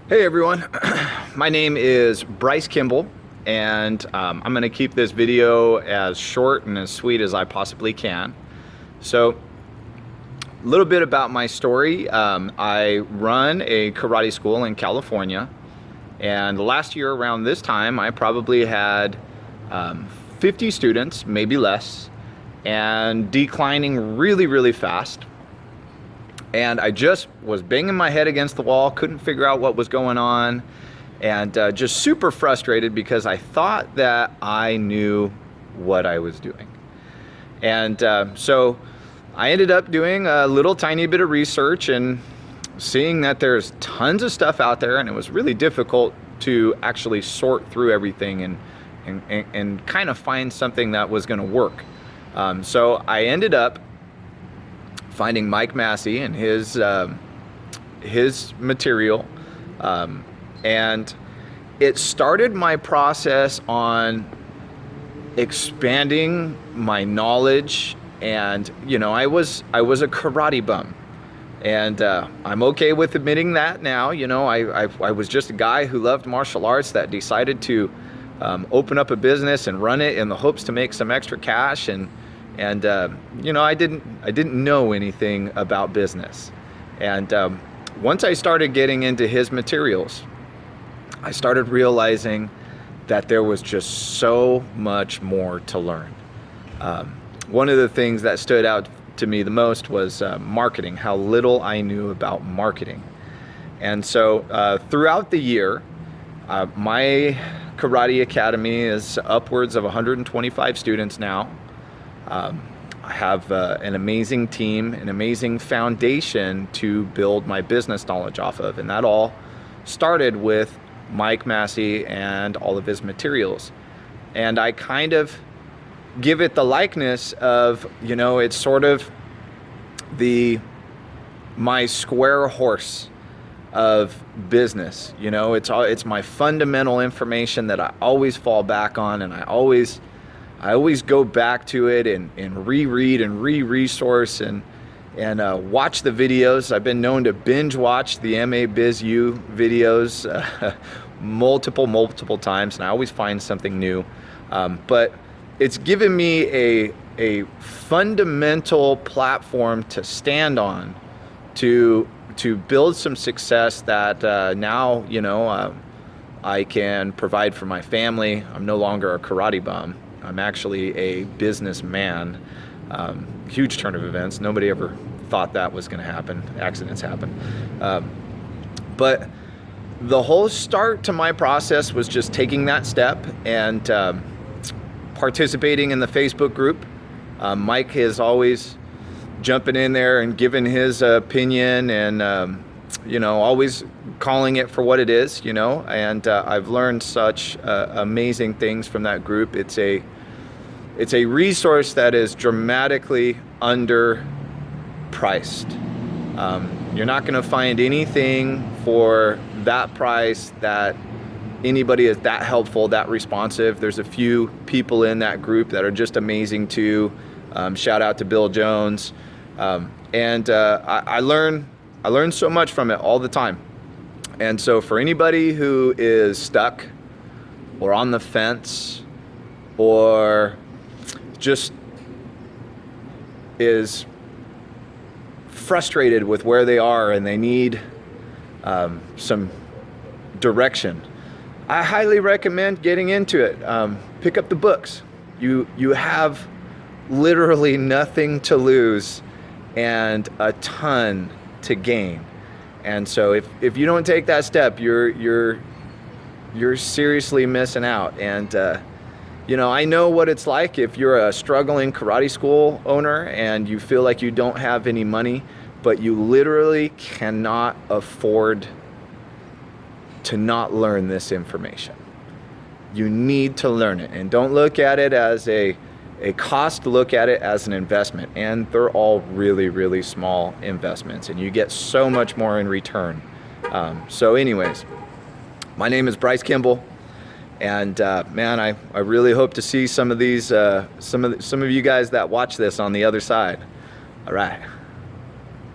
Hey everyone, my name is Bryce Kimball, and I'm going to keep this video as short and as sweet as I possibly can. So, a little bit about my story. I run a karate school in California, and last year around this time I probably had 50 students, maybe less, and declining really fast. And I just was banging my head against the wall, couldn't figure out what was going on, and just super frustrated because I thought that I knew what I was doing. And so I ended up doing a little tiny bit of research and seeing that there's tons of stuff out there, and it was really difficult to actually sort through everything and kind of find something that was going to work. So I ended up finding Mike Massey and his material, and it started my process on expanding my knowledge. And I was a karate bum, and I'm okay with admitting that now. I was just a guy who loved martial arts that decided to open up a business and run it in the hopes to make some extra cash. And I didn't know anything about business. And once I started getting into his materials, I started realizing that there was just so much more to learn. One of the things that stood out to me the most was marketing, how little I knew about marketing. And so throughout the year, my karate academy is upwards of 125 students now. I have an amazing team, an amazing foundation to build my business knowledge off of. And that all started with Mike Massey and all of his materials. And I kind of give it the likeness of, it's sort of my square horse of business. It's my fundamental information that I always fall back on, and I always go back to it and reread and re-resource and watch the videos. I've been known to binge watch the MA Biz U videos multiple times, and I always find something new. But it's given me a fundamental platform to stand on to build some success that now I can provide for my family. I'm no longer a karate bum. I'm actually a businessman. Huge turn of events. Nobody ever thought that was going to happen. Accidents happen. But the whole start to my process was just taking that step and participating in the Facebook group. Mike is always jumping in there and giving his opinion and always calling it for what it is, and I've learned such amazing things from that group. It's a resource that is dramatically underpriced. You're not going to find anything for that price that anybody is that helpful, that responsive. There's a few people in that group that are just amazing too. Shout out to Bill Jones. I learn so much from it all the time. And so for anybody who is stuck or on the fence or just is frustrated with where they are and they need some direction, I highly recommend getting into it. Pick up the books. You have literally nothing to lose and a ton to gain. And so if you don't take that step, you're seriously missing out. And I know what it's like if you're a struggling karate school owner and you feel like you don't have any money, but you literally cannot afford to not learn this information. You need to learn it, and don't look at it as a cost, look at it as an investment. And they're all really small investments, and you get so much more in return. So anyways, my name is Bryce Kimball, and man, I really hope to see some of these some of you guys that watch this on the other side. All right.